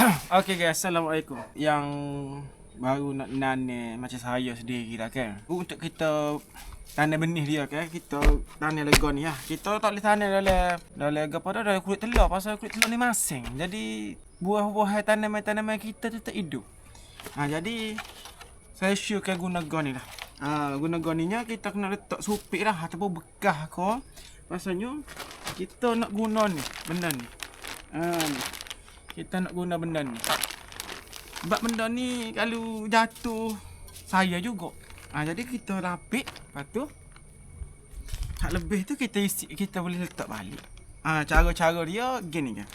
Okey guys, Assalamualaikum. Yang baru nak nanam macam saya sendiri dah kan. Untuk kita tanam benih dia kan, kita tanam lega ni lah. Kita tak boleh tanam dalam apa dah, dalam kulit telur pasal kulit telur ni masing. Jadi buah-buah tanaman-tanaman kita tu tak hidup. Jadi saya syorkan guna gon ni lah. Guna gon ni kita kena letak supik lah ataupun bekah ko. Pasalnya kita nak guna ni, benda ni. Ni. Kita nak guna benda ni. Sebab benda ni kalau jatuh saya juga. Jadi kita rapik, lepas tu hak lebih tu kita isi, kita boleh letak balik. Cara-cara dia gini kan.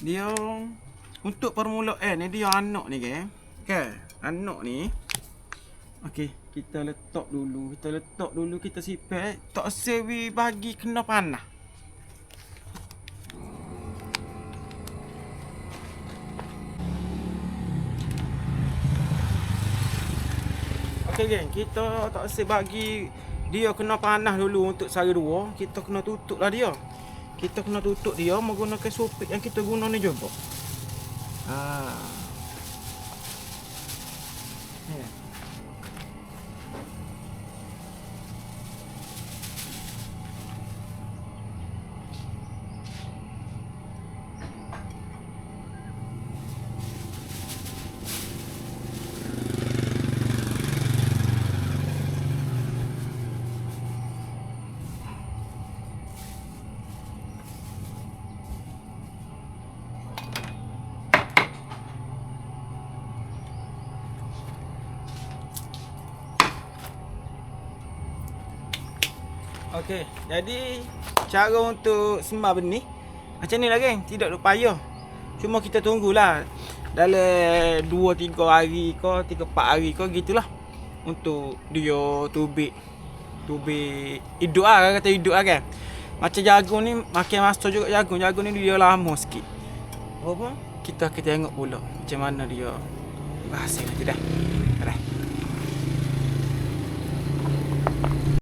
Dia untuk permulaan ni dia anak ni ke. Okay, anak ni. Okey, kita letak dulu. Kita sipet. Tak sewi bagi kena panah. Okey geng, kita tak sewi bagi dia kena panah dulu untuk sara dua. Kita kena tutup lah dia. Kita kena tutup dia menggunakan supit yang kita guna ni juga. Ya. Okey, jadi cara untuk sembah benih macam ni lah geng, tidak duk payah. Cuma kita tunggulah dalam 2-3 hari ke 3-4 hari ke gitulah untuk dia tubik hidup lah, kata hidup lah kan. Macam jagung ni makin masa juga jagung ni dia lama sikit. Apa? Kita tengok pula macam mana dia hasil nanti dah.